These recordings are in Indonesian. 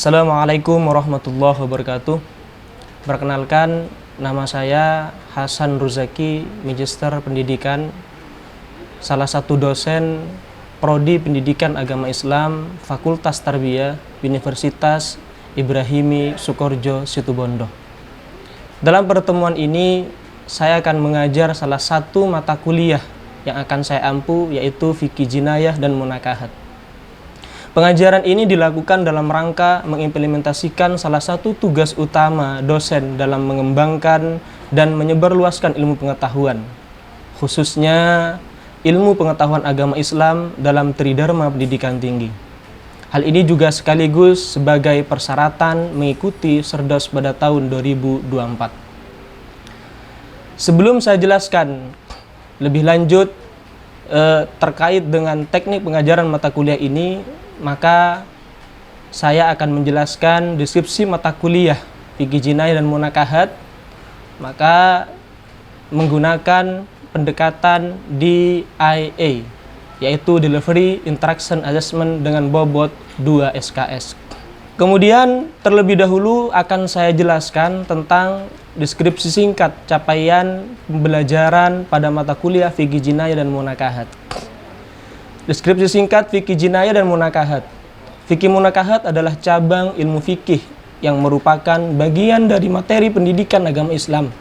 Assalamualaikum warahmatullahi wabarakatuh. Perkenalkan, nama saya Hasan Ruzaki, Magister Pendidikan, salah satu dosen Prodi Pendidikan Agama Islam Fakultas Tarbiyah Universitas Ibrahimi Sukorjo Situbondo. Dalam pertemuan ini, saya akan mengajar salah satu mata kuliah yang akan saya ampu, yaitu Fikih Jinayah dan Munakahat. Pengajaran ini dilakukan dalam rangka mengimplementasikan salah satu tugas utama dosen dalam mengembangkan dan menyebarluaskan ilmu pengetahuan, khususnya ilmu pengetahuan agama Islam dalam Tridharma Pendidikan Tinggi. Hal ini juga sekaligus sebagai persyaratan mengikuti Serdos pada tahun 2024. Sebelum saya jelaskan lebih lanjut terkait dengan teknik pengajaran mata kuliah ini, maka saya akan menjelaskan deskripsi mata kuliah Fikih Jinayah dan Munakahat, maka menggunakan pendekatan DIA, yaitu Delivery Interaction Assessment dengan bobot 2 SKS. Kemudian terlebih dahulu akan saya jelaskan tentang deskripsi singkat capaian pembelajaran pada mata kuliah Fikih Jinayah dan Munakahat. Deskripsi singkat Fikih Jinayah dan Munakahat. Fikih Munakahat adalah cabang ilmu fikih yang merupakan bagian dari materi pendidikan agama Islam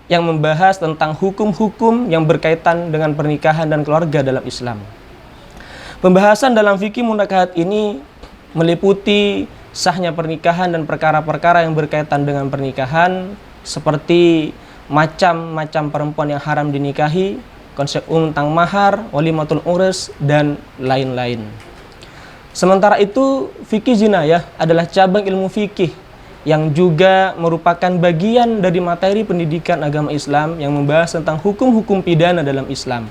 yang membahas tentang hukum-hukum yang berkaitan dengan pernikahan dan keluarga dalam Islam. Pembahasan dalam Fikih Munakahat ini meliputi sahnya pernikahan dan perkara-perkara yang berkaitan dengan pernikahan, seperti macam-macam perempuan yang haram dinikahi, konsep tentang mahar, walimatul urus, dan lain-lain. Sementara itu, Fikih Jinayah adalah cabang ilmu fikih yang juga merupakan bagian dari materi pendidikan agama Islam yang membahas tentang hukum-hukum pidana dalam Islam.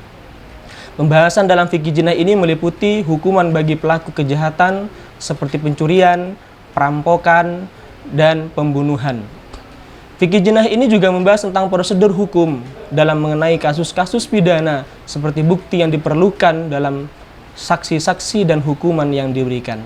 Pembahasan dalam Fikih Jinayah ini meliputi hukuman bagi pelaku kejahatan seperti pencurian, perampokan, dan pembunuhan. Fikih Jinayah ini juga membahas tentang prosedur hukum dalam mengenai kasus-kasus pidana seperti bukti yang diperlukan dalam saksi-saksi dan hukuman yang diberikan.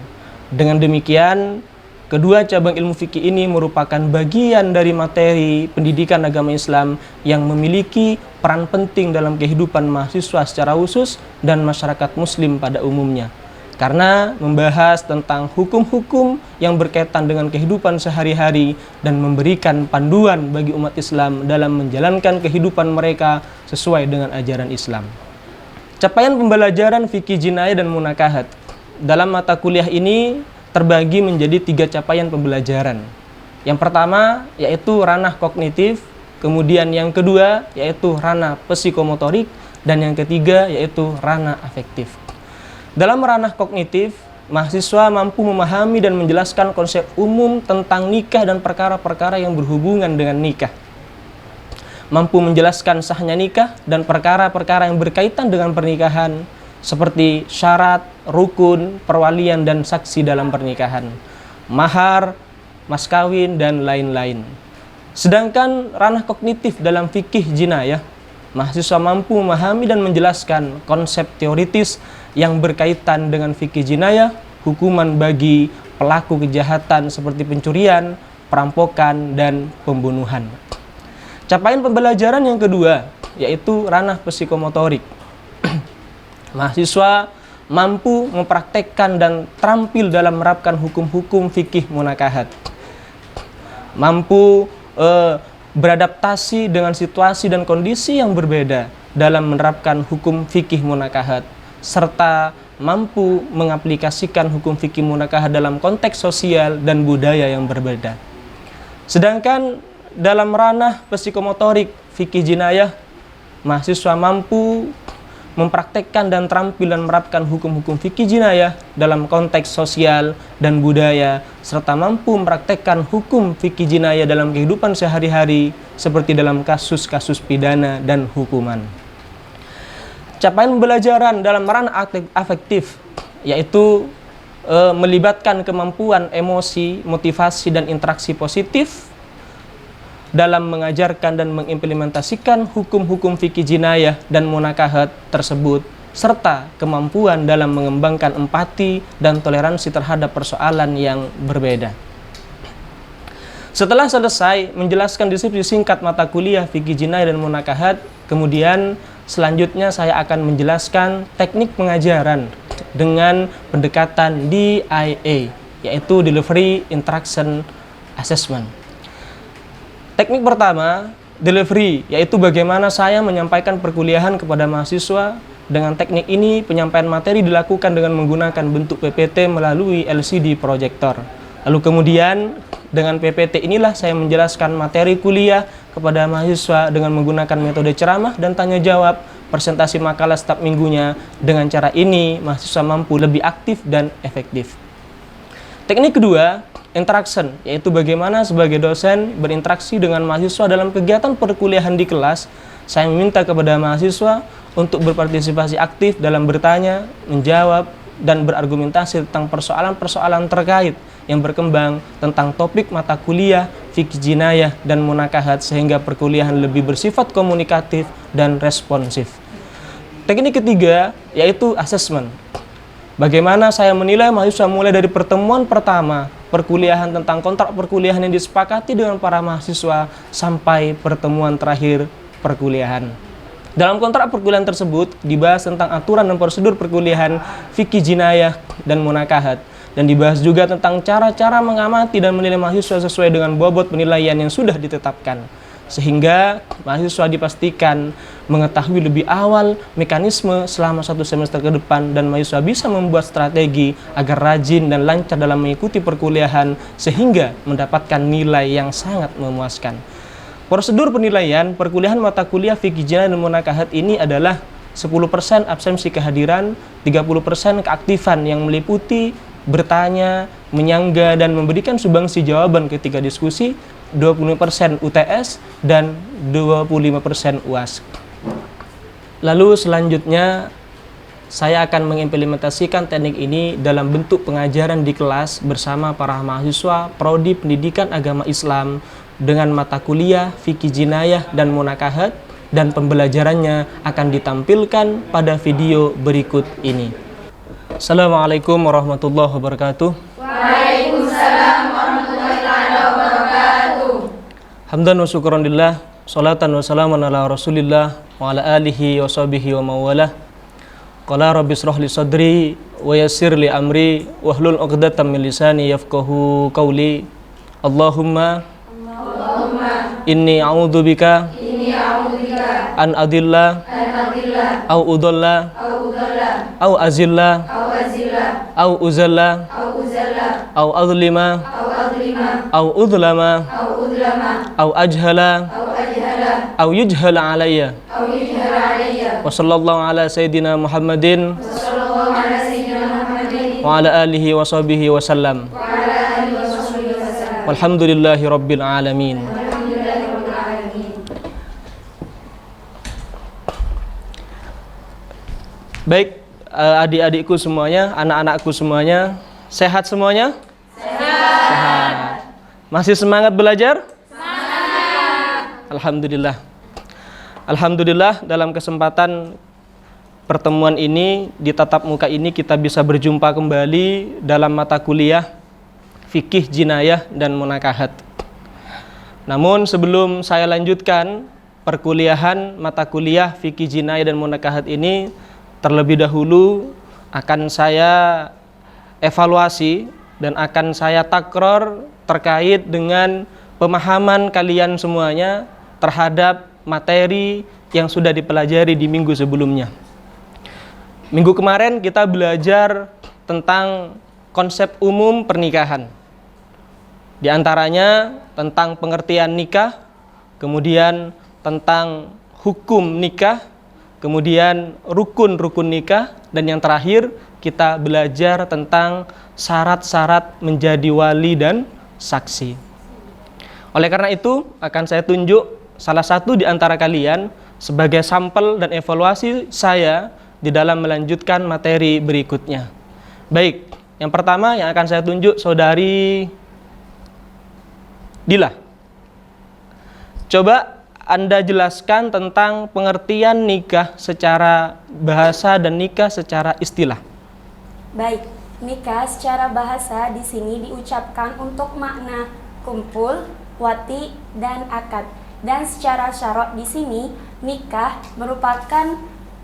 Dengan demikian, kedua cabang ilmu fikih ini merupakan bagian dari materi pendidikan agama Islam yang memiliki peran penting dalam kehidupan mahasiswa secara khusus dan masyarakat muslim pada umumnya, karena membahas tentang hukum-hukum yang berkaitan dengan kehidupan sehari-hari dan memberikan panduan bagi umat Islam dalam menjalankan kehidupan mereka sesuai dengan ajaran Islam. Capaian pembelajaran Fikih Jinayah dan Munakahat dalam mata kuliah ini terbagi menjadi 3 capaian pembelajaran. Yang pertama yaitu ranah kognitif, kemudian yang kedua yaitu ranah psikomotorik, dan yang ketiga yaitu ranah afektif. Dalam ranah kognitif, mahasiswa mampu memahami dan menjelaskan konsep umum tentang nikah dan perkara-perkara yang berhubungan dengan nikah. Mampu menjelaskan sahnya nikah dan perkara-perkara yang berkaitan dengan pernikahan, seperti syarat, rukun, perwalian, dan saksi dalam pernikahan, mahar, mas kawin, dan lain-lain. Sedangkan ranah kognitif dalam Fikih Jinayah, mahasiswa mampu memahami dan menjelaskan konsep teoritis yang berkaitan dengan Fikih Jinayah, hukuman bagi pelaku kejahatan seperti pencurian, perampokan, dan pembunuhan. Capaian pembelajaran yang kedua yaitu ranah psikomotorik. Mahasiswa mampu mempraktekkan dan terampil dalam menerapkan hukum-hukum fikih munakahat. Mampu beradaptasi dengan situasi dan kondisi yang berbeda dalam menerapkan hukum fikih munakahat, serta mampu mengaplikasikan hukum fikih munakahat dalam konteks sosial dan budaya yang berbeda. Sedangkan dalam ranah psikomotorik Fikih Jinayah, mahasiswa mampu mempraktekkan dan terampil dan menerapkan hukum-hukum Fikih Jinayah dalam konteks sosial dan budaya, serta mampu mempraktekkan hukum Fikih Jinayah dalam kehidupan sehari-hari seperti dalam kasus-kasus pidana dan hukuman. Capaian pembelajaran dalam ranah afektif yaitu melibatkan kemampuan emosi, motivasi, dan interaksi positif dalam mengajarkan dan mengimplementasikan hukum-hukum Fikih Jinayah dan Munakahat tersebut serta kemampuan dalam mengembangkan empati dan toleransi terhadap persoalan yang berbeda. Setelah selesai menjelaskan deskripsi singkat mata kuliah fikih jinayah dan munakahat, kemudian selanjutnya saya akan menjelaskan teknik pengajaran dengan pendekatan DIA, yaitu Delivery Interaction Assessment. Teknik pertama, delivery, yaitu bagaimana saya menyampaikan perkuliahan kepada mahasiswa. Dengan teknik ini, penyampaian materi dilakukan dengan menggunakan bentuk PPT melalui LCD proyektor. Lalu kemudian, dengan PPT inilah saya menjelaskan materi kuliah kepada mahasiswa dengan menggunakan metode ceramah dan tanya jawab, presentasi makalah setiap minggunya. Dengan cara ini, mahasiswa mampu lebih aktif dan efektif. Teknik kedua, interaction, yaitu bagaimana sebagai dosen berinteraksi dengan mahasiswa dalam kegiatan perkuliahan di kelas. Saya meminta kepada mahasiswa untuk berpartisipasi aktif dalam bertanya, menjawab, dan berargumentasi tentang persoalan-persoalan terkait yang berkembang tentang topik mata kuliah, fikih jinayah, dan munakahat sehingga perkuliahan lebih bersifat komunikatif dan responsif. Teknik ketiga, yaitu assessment. Bagaimana saya menilai mahasiswa mulai dari pertemuan pertama perkuliahan tentang kontrak perkuliahan yang disepakati dengan para mahasiswa sampai pertemuan terakhir perkuliahan. Dalam kontrak perkuliahan tersebut dibahas tentang aturan dan prosedur perkuliahan fikih jinayah dan munakahat, dan dibahas juga tentang cara-cara mengamati dan menilai mahasiswa sesuai dengan bobot penilaian yang sudah ditetapkan, sehingga mahasiswa dipastikan mengetahui lebih awal mekanisme selama 1 semester ke depan, dan mahasiswa bisa membuat strategi agar rajin dan lancar dalam mengikuti perkuliahan sehingga mendapatkan nilai yang sangat memuaskan. Prosedur penilaian perkuliahan mata kuliah fikih jinayah dan munakahat ini adalah 10% absensi kehadiran, 30% keaktifan yang meliputi bertanya, menyangga, dan memberikan sumbangsi jawaban ketika diskusi, 25% UTS, dan 25% UAS. Lalu selanjutnya saya akan mengimplementasikan teknik ini dalam bentuk pengajaran di kelas bersama para mahasiswa Prodi Pendidikan Agama Islam dengan mata kuliah fikih jinayah dan munakahat, dan pembelajarannya akan ditampilkan pada video berikut ini. Assalamualaikum warahmatullahi wabarakatuh. Waalaikumsalam warahmatullahi wabarakatuh. Hamdan wa syukran lillah, salatan wa salaman ala rasulillah wa ala alihi wa sahbihi wa mawalah. Qala rabbi shrah li sadri wa yassir li amri wahlul 'uqdatam min lisani yafqahu qawli. Allahumma inni a'udzubika an adilla au udalla au azilla au uzalla au azlima au udlama au ajhala au yujhala alayya. Wa sallallahu ala sayyidina Muhammadin wa ala alihi wa sahbihi wa sallam. Walhamdulillahi rabbil alamin. Baik, adik-adikku semuanya, anak-anakku semuanya, sehat semuanya? Sehat. Masih semangat belajar? Semangat. Alhamdulillah. Alhamdulillah, dalam kesempatan pertemuan ini di tatap muka ini kita bisa berjumpa kembali dalam mata kuliah fikih jinayah dan munakahat. Namun sebelum saya lanjutkan perkuliahan mata kuliah fikih jinayah dan munakahat ini, terlebih dahulu akan saya evaluasi dan akan saya takror terkait dengan pemahaman kalian semuanya terhadap materi yang sudah dipelajari di minggu sebelumnya. Minggu kemarin kita belajar tentang konsep umum pernikahan. Di antaranya tentang pengertian nikah, kemudian tentang hukum nikah, kemudian rukun-rukun nikah, dan yang terakhir kita belajar tentang syarat-syarat menjadi wali dan saksi. Oleh karena itu akan saya tunjuk salah satu di antara kalian sebagai sampel dan evaluasi saya di dalam melanjutkan materi berikutnya. Baik, yang pertama yang akan saya tunjuk saudari Dila. Coba Anda jelaskan tentang pengertian nikah secara bahasa dan nikah secara istilah. Baik, nikah secara bahasa di sini diucapkan untuk makna kumpul, wati, dan akad. Dan secara syarok di sini nikah merupakan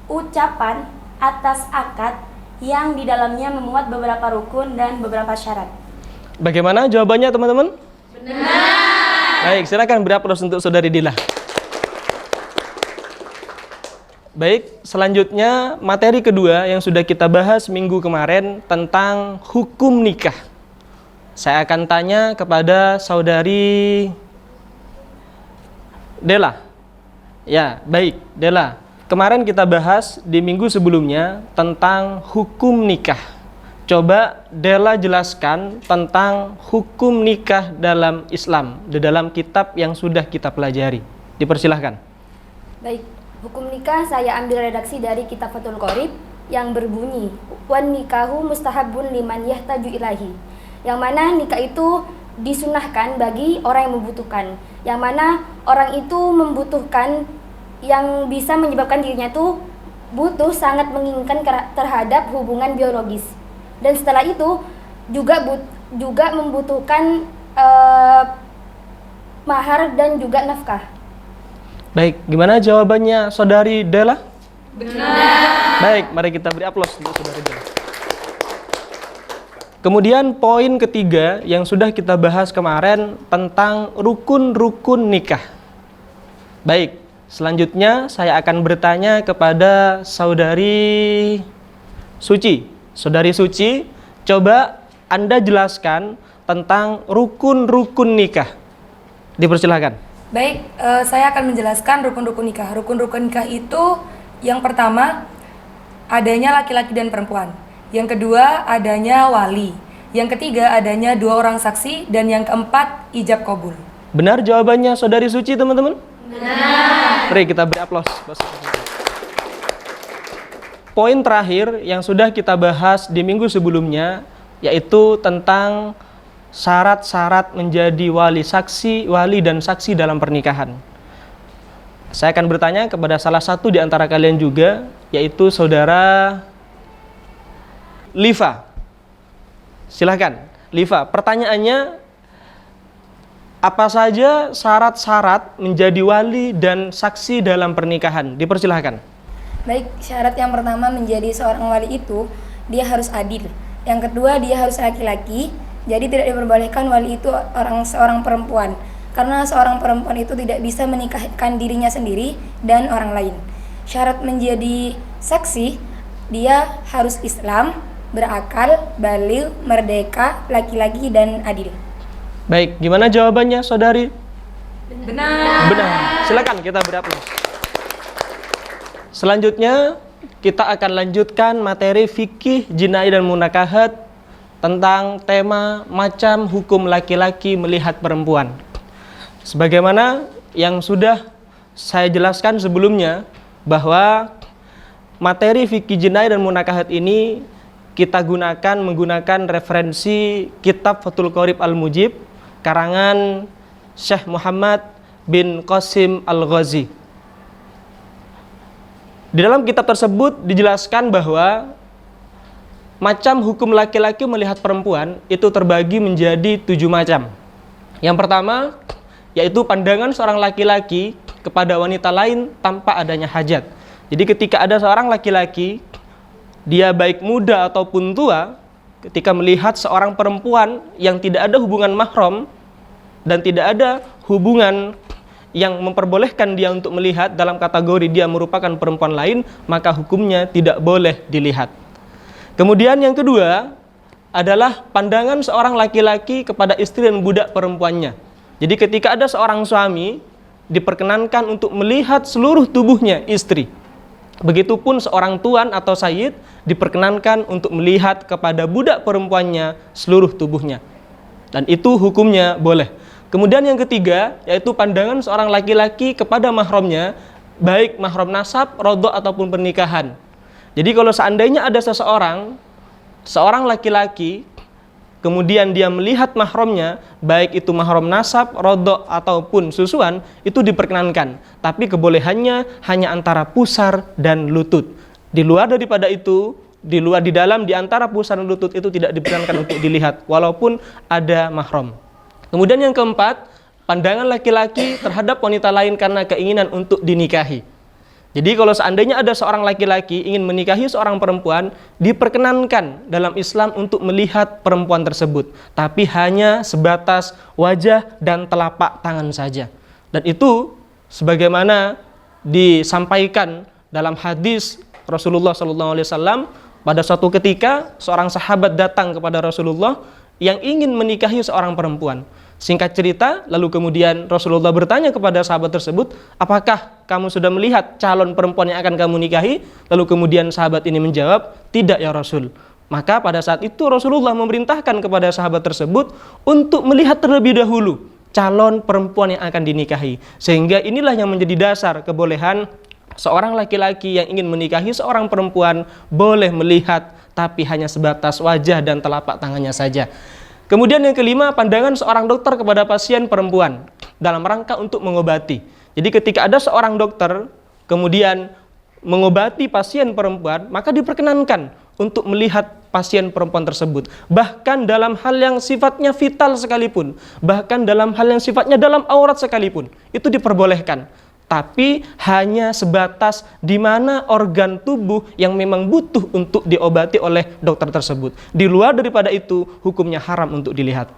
ucapan atas akad yang di dalamnya memuat beberapa rukun dan beberapa syarat. Bagaimana jawabannya teman-teman? Benar. Baik, silakan beri aplaus untuk saudari Dila. Baik, selanjutnya materi kedua yang sudah kita bahas minggu kemarin tentang hukum nikah. Saya akan tanya kepada saudari Dela. Ya, baik, Dela. Kemarin kita bahas di minggu sebelumnya tentang hukum nikah. Coba Dela jelaskan tentang hukum nikah dalam Islam, di dalam kitab yang sudah kita pelajari. Dipersilahkan. Baik, hukum nikah saya ambil redaksi dari kitab Fathul Qorib yang berbunyi wan nikahu mustahabun liman yahtaju ilahi. Yang mana nikah itu disunahkan bagi orang yang membutuhkan. Yang mana orang itu membutuhkan yang bisa menyebabkan dirinya itu butuh sangat menginginkan terhadap hubungan biologis. Dan setelah itu juga membutuhkan mahar dan juga nafkah. Baik, gimana jawabannya saudari Dela? Benar. Baik, mari kita beri aplaus untuk saudari Dela. Kemudian poin ketiga yang sudah kita bahas kemarin tentang rukun-rukun nikah. Baik, selanjutnya saya akan bertanya kepada saudari Suci. Saudari Suci, coba Anda jelaskan tentang rukun-rukun nikah. Dipersilahkan. Baik, saya akan menjelaskan rukun-rukun nikah. Rukun-rukun nikah itu yang pertama adanya laki-laki dan perempuan. Yang kedua adanya wali. Yang ketiga adanya 2 orang saksi. Dan yang keempat ijab kabul. Benar jawabannya saudari Suci, teman-teman? Benar. Mari kita beri aplaus. Poin terakhir yang sudah kita bahas di minggu sebelumnya yaitu tentang syarat-syarat menjadi wali dan saksi dalam pernikahan. Saya akan bertanya kepada salah satu di antara kalian juga, yaitu saudara Liva. Silahkan, Liva. Pertanyaannya, apa saja syarat-syarat menjadi wali dan saksi dalam pernikahan? Dipersilahkan. Baik, syarat yang pertama menjadi seorang wali itu dia harus adil. Yang kedua dia harus laki-laki. Jadi tidak diperbolehkan wali itu seorang perempuan. Karena seorang perempuan itu tidak bisa menikahkan dirinya sendiri dan orang lain. Syarat menjadi saksi, dia harus Islam, berakal, baligh, merdeka, laki-laki dan adil. Baik, gimana jawabannya saudari? Benar. Benar. Silakan kita beri aplaus. Selanjutnya kita akan lanjutkan materi fikih jinai dan munakahat tentang tema macam hukum laki-laki melihat perempuan. Sebagaimana yang sudah saya jelaskan sebelumnya bahwa materi fikih jinai dan munakahat ini kita menggunakan referensi kitab Fathul Qorib Al-Mujib karangan Syekh Muhammad bin Qasim Al-Ghazi. Di dalam kitab tersebut dijelaskan bahwa macam hukum laki-laki melihat perempuan itu terbagi menjadi 7 macam. Yang pertama, yaitu pandangan seorang laki-laki kepada wanita lain tanpa adanya hajat. Jadi ketika ada seorang laki-laki, dia baik muda ataupun tua, ketika melihat seorang perempuan yang tidak ada hubungan mahram dan tidak ada hubungan yang memperbolehkan dia untuk melihat dalam kategori dia merupakan perempuan lain, maka hukumnya tidak boleh dilihat. Kemudian yang kedua adalah pandangan seorang laki-laki kepada istri dan budak perempuannya. Jadi ketika ada seorang suami, diperkenankan untuk melihat seluruh tubuhnya istri. Begitupun seorang tuan atau sayyid diperkenankan untuk melihat kepada budak perempuannya seluruh tubuhnya. Dan itu hukumnya boleh. Kemudian yang ketiga, yaitu pandangan seorang laki-laki kepada mahramnya, baik mahram nasab, rodok ataupun pernikahan. Jadi kalau seandainya ada seorang laki-laki kemudian dia melihat mahramnya, baik itu mahram nasab, rodok ataupun susuan, itu diperkenankan. Tapi kebolehannya hanya antara pusar dan lutut. Di luar daripada itu, di dalam di antara pusar dan lutut itu tidak diperkenankan untuk dilihat walaupun ada mahram. Kemudian yang keempat, pandangan laki-laki terhadap wanita lain karena keinginan untuk dinikahi. Jadi kalau seandainya ada seorang laki-laki ingin menikahi seorang perempuan, diperkenankan dalam Islam untuk melihat perempuan tersebut, tapi hanya sebatas wajah dan telapak tangan saja. Dan itu sebagaimana disampaikan dalam hadis Rasulullah SAW, pada suatu ketika seorang sahabat datang kepada Rasulullah yang ingin menikahi seorang perempuan. Singkat cerita, lalu kemudian Rasulullah bertanya kepada sahabat tersebut, apakah kamu sudah melihat calon perempuan yang akan kamu nikahi? Lalu kemudian sahabat ini menjawab, tidak ya Rasul. Maka pada saat itu Rasulullah memerintahkan kepada sahabat tersebut untuk melihat terlebih dahulu calon perempuan yang akan dinikahi. Sehingga inilah yang menjadi dasar kebolehan seorang laki-laki yang ingin menikahi seorang perempuan boleh melihat, tapi hanya sebatas wajah dan telapak tangannya saja. Kemudian yang kelima, pandangan seorang dokter kepada pasien perempuan dalam rangka untuk mengobati. Jadi ketika ada seorang dokter kemudian mengobati pasien perempuan, maka diperkenankan untuk melihat pasien perempuan tersebut. Bahkan dalam hal yang sifatnya vital sekalipun, bahkan dalam hal yang sifatnya dalam aurat sekalipun, itu diperbolehkan. Tapi hanya sebatas di mana organ tubuh yang memang butuh untuk diobati oleh dokter tersebut. Di luar daripada itu, hukumnya haram untuk dilihat.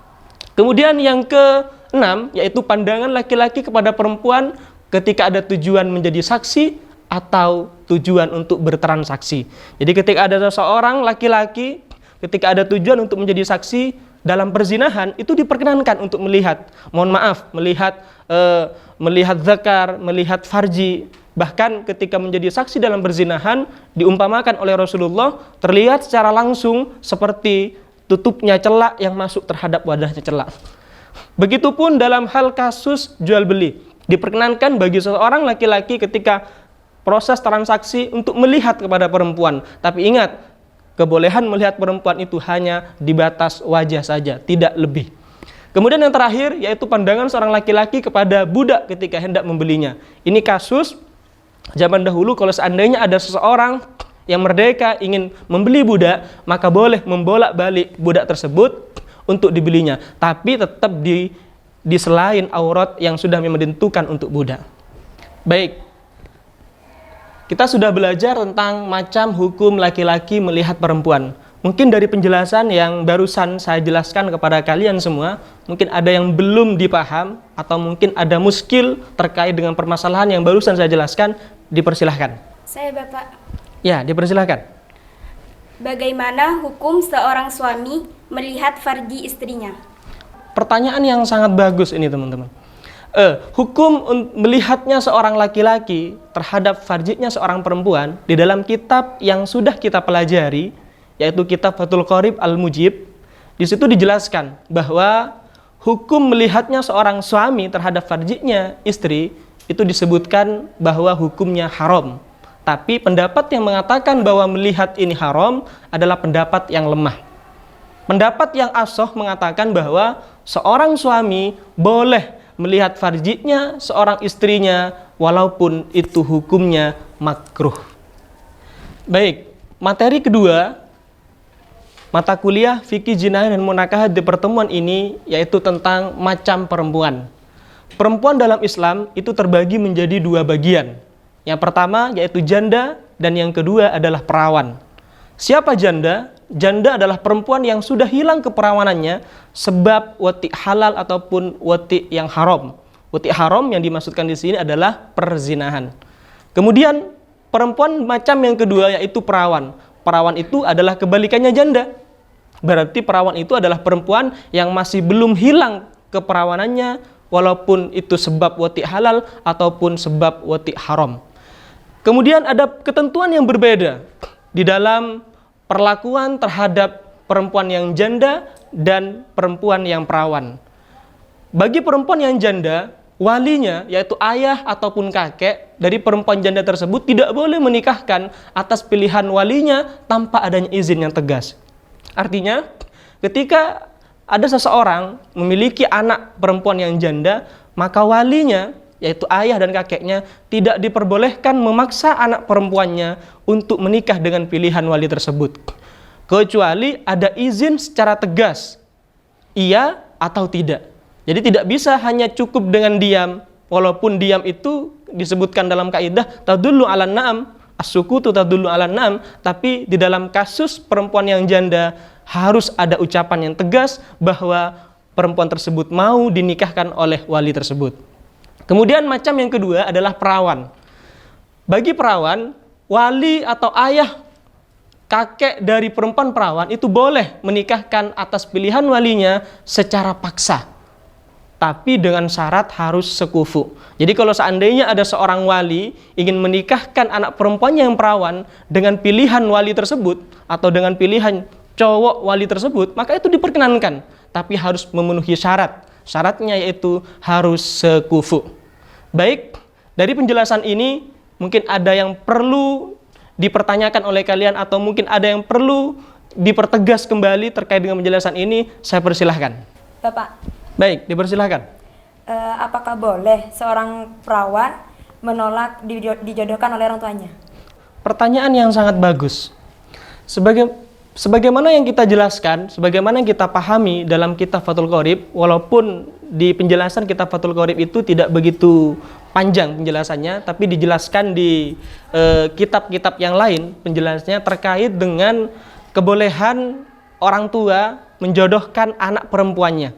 Kemudian yang keenam, yaitu pandangan laki-laki kepada perempuan ketika ada tujuan menjadi saksi atau tujuan untuk bertransaksi. Jadi ketika ada seseorang laki-laki, ketika ada tujuan untuk menjadi saksi dalam perzinahan, itu diperkenankan untuk melihat, melihat zakar, melihat farji. Bahkan ketika menjadi saksi dalam perzinahan, diumpamakan oleh Rasulullah, terlihat secara langsung seperti tutupnya celak yang masuk terhadap wadahnya celak. Begitupun dalam hal kasus jual beli, diperkenankan bagi seorang laki-laki ketika proses transaksi untuk melihat kepada perempuan. Tapi ingat, kebolehan melihat perempuan itu hanya di batas wajah saja, tidak lebih. Kemudian yang terakhir, yaitu pandangan seorang laki-laki kepada budak ketika hendak membelinya. Ini kasus zaman dahulu, kalau seandainya ada seseorang yang merdeka ingin membeli budak, maka boleh membolak-balik budak tersebut untuk dibelinya, tapi tetap di selain aurat yang sudah memang ditentukan untuk budak. Baik, kita sudah belajar tentang macam hukum laki-laki melihat perempuan. Mungkin dari penjelasan yang barusan saya jelaskan kepada kalian semua, mungkin ada yang belum dipaham atau mungkin ada muskil terkait dengan permasalahan yang barusan saya jelaskan, dipersilahkan. Saya Bapak. Ya, dipersilahkan. Bagaimana hukum seorang suami melihat farji istrinya? Pertanyaan yang sangat bagus ini teman-teman. Hukum melihatnya seorang laki-laki terhadap farjinya seorang perempuan di dalam kitab yang sudah kita pelajari, yaitu kitab Fathul Qorib Al-Mujib. Di situ dijelaskan bahwa hukum melihatnya seorang suami terhadap farjinya istri itu disebutkan bahwa hukumnya haram. Tapi pendapat yang mengatakan bahwa melihat ini haram adalah pendapat yang lemah. Pendapat yang ashah mengatakan bahwa seorang suami boleh melihat farjinya seorang istrinya walaupun itu hukumnya makruh. Baik, materi kedua mata kuliah fikih jinayah dan munakahat di pertemuan ini yaitu tentang macam perempuan. Perempuan dalam Islam itu terbagi menjadi dua bagian. Yang pertama yaitu janda dan yang kedua adalah perawan. Siapa janda? Janda adalah perempuan yang sudah hilang keperawanannya sebab wati halal ataupun wati yang haram. Wati haram yang dimaksudkan di sini adalah perzinahan. Kemudian perempuan macam yang kedua yaitu perawan. Perawan itu adalah kebalikannya janda. Berarti perawan itu adalah perempuan yang masih belum hilang keperawanannya walaupun itu sebab wati halal ataupun sebab wati haram. Kemudian ada ketentuan yang berbeda di dalam perlakuan terhadap perempuan yang janda dan perempuan yang perawan. Bagi perempuan yang janda, walinya yaitu ayah ataupun kakek dari perempuan janda tersebut tidak boleh menikahkan atas pilihan walinya tanpa adanya izin yang tegas. Artinya, ketika ada seseorang memiliki anak perempuan yang janda, maka walinya, yaitu ayah dan kakeknya, tidak diperbolehkan memaksa anak perempuannya untuk menikah dengan pilihan wali tersebut, kecuali ada izin secara tegas, iya atau tidak. Jadi tidak bisa hanya cukup dengan diam, walaupun diam itu disebutkan dalam kaidah tadullu 'alan na'am, as-sukutu tadullu 'alan na'am, tapi di dalam kasus perempuan yang janda harus ada ucapan yang tegas bahwa perempuan tersebut mau dinikahkan oleh wali tersebut. Kemudian macam yang kedua adalah perawan. Bagi perawan, wali atau ayah kakek dari perempuan perawan itu boleh menikahkan atas pilihan walinya secara paksa, tapi dengan syarat harus sekufu. Jadi kalau seandainya ada seorang wali ingin menikahkan anak perempuannya yang perawan dengan pilihan wali tersebut atau dengan pilihan cowok wali tersebut, maka itu diperkenankan, tapi harus memenuhi syarat. Syaratnya yaitu harus sekufu. Baik, dari penjelasan ini mungkin ada yang perlu dipertanyakan oleh kalian atau mungkin ada yang perlu dipertegas kembali terkait dengan penjelasan ini, saya persilahkan. Bapak, Baik, dipersilahkan. apakah boleh seorang perawan menolak dijodohkan oleh orang tuanya? Pertanyaan yang sangat bagus. Sebagaimana yang kita jelaskan, sebagaimana yang kita pahami dalam kitab Fathul Qorib, walaupun di penjelasan kitab Fathul Qorib itu tidak begitu panjang penjelasannya, tapi dijelaskan di kitab-kitab yang lain penjelasannya terkait dengan kebolehan orang tua menjodohkan anak perempuannya.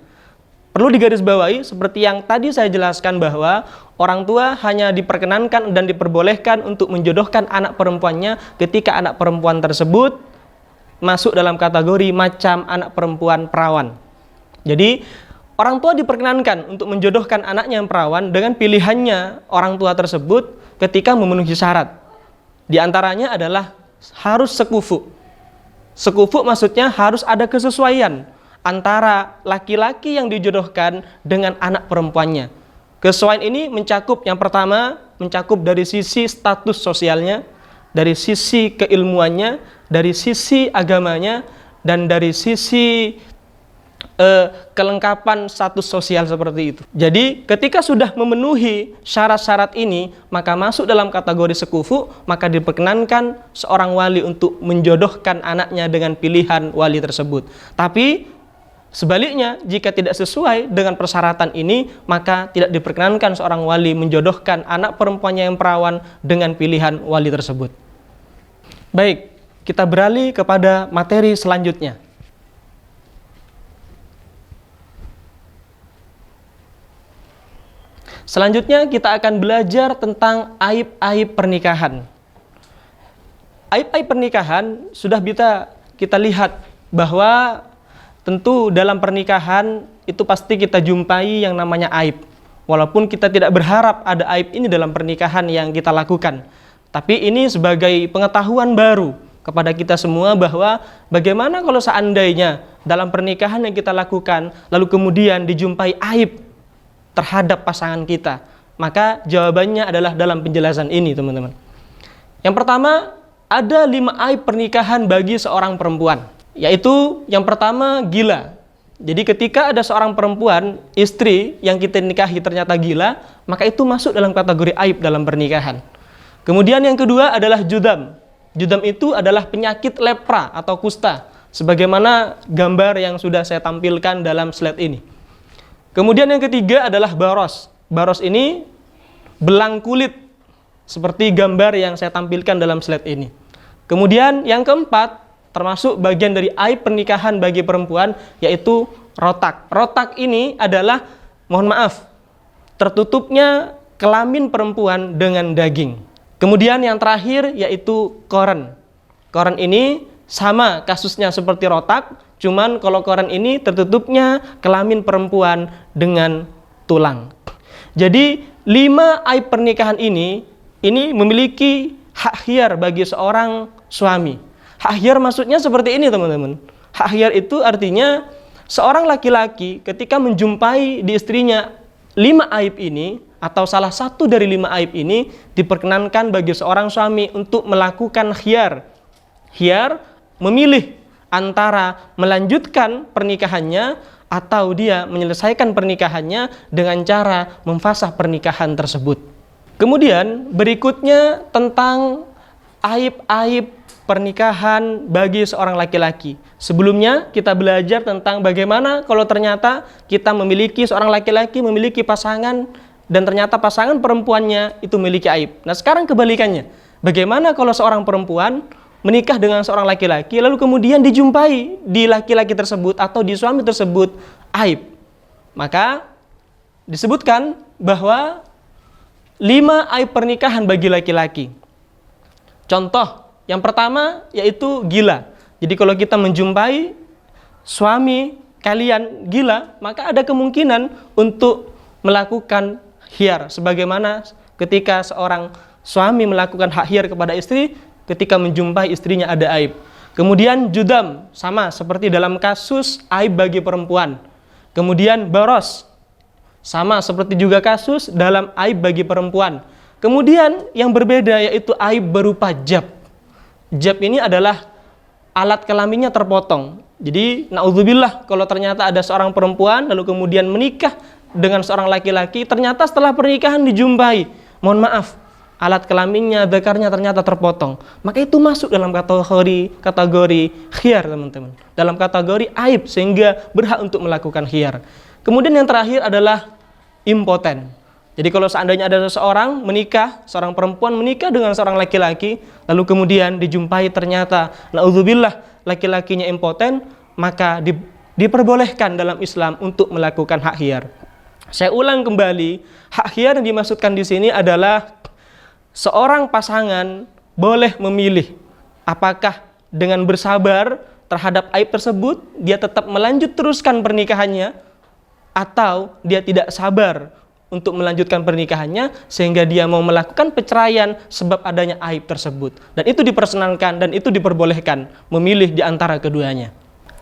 Perlu digarisbawahi seperti yang tadi saya jelaskan bahwa orang tua hanya diperkenankan dan diperbolehkan untuk menjodohkan anak perempuannya ketika anak perempuan tersebut masuk dalam kategori macam anak perempuan perawan. Jadi orang tua diperkenankan untuk menjodohkan anaknya yang perawan dengan pilihannya orang tua tersebut ketika memenuhi syarat. Di antaranya adalah harus sekufu. Sekufu maksudnya harus ada kesesuaian antara laki-laki yang dijodohkan dengan anak perempuannya. Kesesuaian ini mencakup, yang pertama, mencakup dari sisi status sosialnya, dari sisi keilmuannya, dari sisi agamanya, dan dari sisi kelengkapan status sosial seperti itu. Jadi ketika sudah memenuhi syarat-syarat ini, maka masuk dalam kategori sekufu, maka diperkenankan seorang wali untuk menjodohkan anaknya dengan pilihan wali tersebut. Tapi sebaliknya, jika tidak sesuai dengan persyaratan ini, maka tidak diperkenankan seorang wali menjodohkan anak perempuannya yang perawan dengan pilihan wali tersebut. Baik, kita beralih kepada materi selanjutnya. Selanjutnya kita akan belajar tentang aib-aib pernikahan. Aib-aib pernikahan sudah bisa kita lihat bahwa tentu dalam pernikahan itu pasti kita jumpai yang namanya aib. Walaupun kita tidak berharap ada aib ini dalam pernikahan yang kita lakukan. Tapi ini sebagai pengetahuan baru kepada kita semua bahwa bagaimana kalau seandainya dalam pernikahan yang kita lakukan lalu kemudian dijumpai aib terhadap pasangan kita. Maka jawabannya adalah dalam penjelasan ini, teman-teman. Yang pertama, ada 5 aib pernikahan bagi seorang perempuan. Yaitu yang pertama, gila. Jadi ketika ada seorang perempuan, istri yang kita nikahi ternyata gila, maka itu masuk dalam kategori aib dalam pernikahan. Kemudian yang kedua adalah judam. Judam itu adalah penyakit lepra atau kusta, sebagaimana gambar yang sudah saya tampilkan dalam slide ini. Kemudian yang ketiga adalah baros. Baros ini belang kulit, seperti gambar yang saya tampilkan dalam slide ini. Kemudian yang keempat, termasuk bagian dari aib pernikahan bagi perempuan, yaitu rotak. Rotak ini adalah, mohon maaf, tertutupnya kelamin perempuan dengan daging. Kemudian yang terakhir yaitu koren. Koren ini sama kasusnya seperti rotak, cuman kalau koren ini tertutupnya kelamin perempuan dengan tulang. Jadi 5 aib pernikahan ini memiliki hak khiyar bagi seorang suami. Hak khiyar maksudnya seperti ini, teman-teman. Hak khiyar itu artinya seorang laki-laki ketika menjumpai di istrinya 5 aib ini atau salah satu dari 5 aib ini, diperkenankan bagi seorang suami untuk melakukan khiyar. Khiyar memilih antara melanjutkan pernikahannya atau dia menyelesaikan pernikahannya dengan cara memfasah pernikahan tersebut. Kemudian berikutnya tentang aib-aib pernikahan bagi seorang laki-laki. Sebelumnya kita belajar tentang bagaimana kalau ternyata kita memiliki seorang laki-laki memiliki pasangan dan ternyata pasangan perempuannya itu memiliki aib. Nah, sekarang kebalikannya. Bagaimana kalau seorang perempuan menikah dengan seorang laki-laki lalu kemudian dijumpai di laki-laki tersebut atau di suami tersebut aib? Maka disebutkan bahwa 5 aib pernikahan bagi laki-laki. Contoh yang pertama yaitu gila. Jadi kalau kita menjumpai suami kalian gila, maka ada kemungkinan untuk melakukan khiyar. Sebagaimana ketika seorang suami melakukan hak khiyar kepada istri ketika menjumpai istrinya ada aib. Kemudian judam, sama seperti dalam kasus aib bagi perempuan. Kemudian baros, sama seperti juga kasus dalam aib bagi perempuan. Kemudian yang berbeda yaitu aib berupa jab. Jab ini adalah alat kelaminnya terpotong. Jadi naudzubillah kalau ternyata ada seorang perempuan lalu kemudian menikah dengan seorang laki-laki, ternyata setelah pernikahan dijumpai, mohon maaf, alat kelaminnya, dzakarnya ternyata terpotong. Maka itu masuk dalam kategori khiyar, teman-teman. Dalam kategori aib sehingga berhak untuk melakukan khiyar. Kemudian yang terakhir adalah impoten. Jadi kalau seandainya ada seseorang menikah, seorang perempuan menikah dengan seorang laki-laki, lalu kemudian dijumpai ternyata naudzubillah laki-lakinya impoten, maka diperbolehkan dalam Islam untuk melakukan hak khiyar. Saya ulang kembali, hak khiyar yang dimaksudkan di sini adalah seorang pasangan boleh memilih apakah dengan bersabar terhadap aib tersebut dia tetap melanjut teruskan pernikahannya, atau dia tidak sabar untuk melanjutkan pernikahannya sehingga dia mau melakukan perceraian sebab adanya aib tersebut. Dan itu dipersenankan dan itu diperbolehkan memilih di antara keduanya.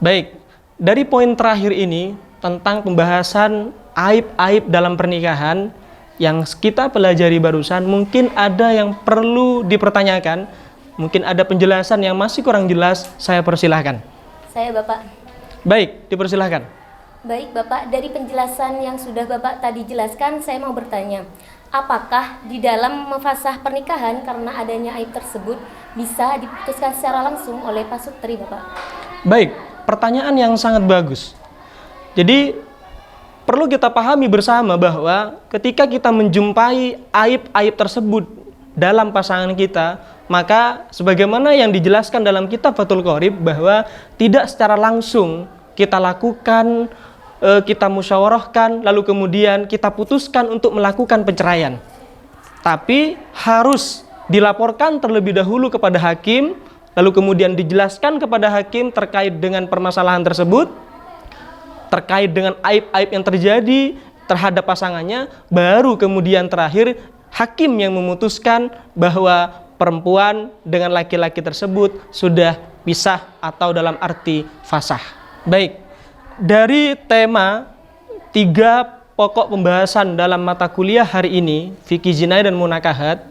Baik, dari poin terakhir ini tentang pembahasan aib-aib dalam pernikahan yang kita pelajari barusan, mungkin ada yang perlu dipertanyakan, mungkin ada penjelasan yang masih kurang jelas, saya persilahkan. Saya Bapak. Baik, dipersilahkan. Baik Bapak, dari penjelasan yang sudah Bapak tadi jelaskan, saya mau bertanya, apakah di dalam memfasah pernikahan karena adanya aib tersebut bisa diputuskan secara langsung oleh pasutri Bapak? Baik, pertanyaan yang sangat bagus. Jadi perlu kita pahami bersama bahwa ketika kita menjumpai aib-aib tersebut dalam pasangan kita, maka sebagaimana yang dijelaskan dalam kitab Fathul Qorib bahwa tidak secara langsung kita lakukan, kita musyawarahkan, lalu kemudian kita putuskan untuk melakukan perceraian. Tapi harus dilaporkan terlebih dahulu kepada hakim, lalu kemudian dijelaskan kepada hakim terkait dengan permasalahan tersebut, terkait dengan aib-aib yang terjadi terhadap pasangannya, baru kemudian terakhir hakim yang memutuskan bahwa perempuan dengan laki-laki tersebut sudah pisah atau dalam arti fasah. Baik, dari tema 3 pokok pembahasan dalam mata kuliah hari ini, fikih jinai dan munakahat,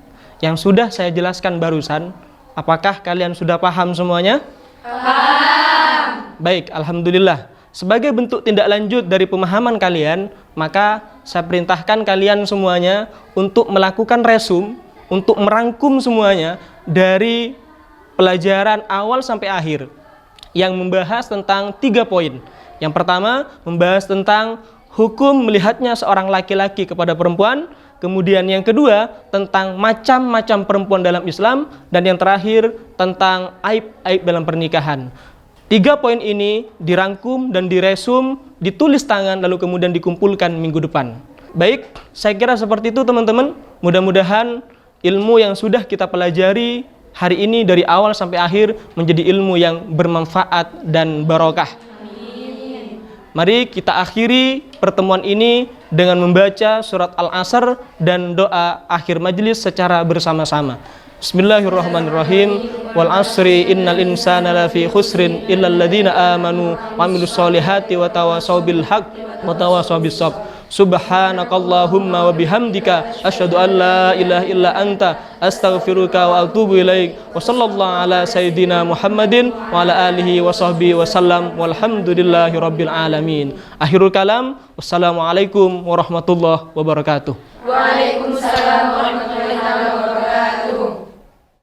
yang sudah saya jelaskan barusan, apakah kalian sudah paham semuanya? Paham. Baik, alhamdulillah. Sebagai bentuk tindak lanjut dari pemahaman kalian, maka saya perintahkan kalian semuanya untuk melakukan resum, untuk merangkum semuanya dari pelajaran awal sampai akhir yang membahas tentang 3 poin. Yang pertama, membahas tentang hukum melihatnya seorang laki-laki kepada perempuan. Kemudian yang kedua, tentang macam-macam perempuan dalam Islam. Dan yang terakhir, tentang aib-aib dalam pernikahan. 3 poin ini dirangkum dan diresum, ditulis tangan, lalu kemudian dikumpulkan minggu depan. Baik, saya kira seperti itu teman-teman. Mudah-mudahan ilmu yang sudah kita pelajari hari ini dari awal sampai akhir menjadi ilmu yang bermanfaat dan barokah. Mari kita akhiri pertemuan ini dengan membaca surat Al-Asr dan doa akhir majelis secara bersama-sama. Bismillahirrahmanirrahim. Wal asri innal insana lafi khusrin illal ladzina amanu wa amilus solihati wa tawasaw bil haqq wa tawasaw bis sabr. Subhanakallahumma wa bihamdika asyhadu an la ilaha illa anta astaghfiruka wa atubu ilaik. Wa sallallahu ala sayyidina Muhammadin wa ala alihi wa sahbihi wa sallam walhamdulillahi rabbil alamin. Akhirul kalam. Wassalamualaikum warahmatullahi wabarakatuh. Waalaikumsalam warahmatullahi wabarakatuh.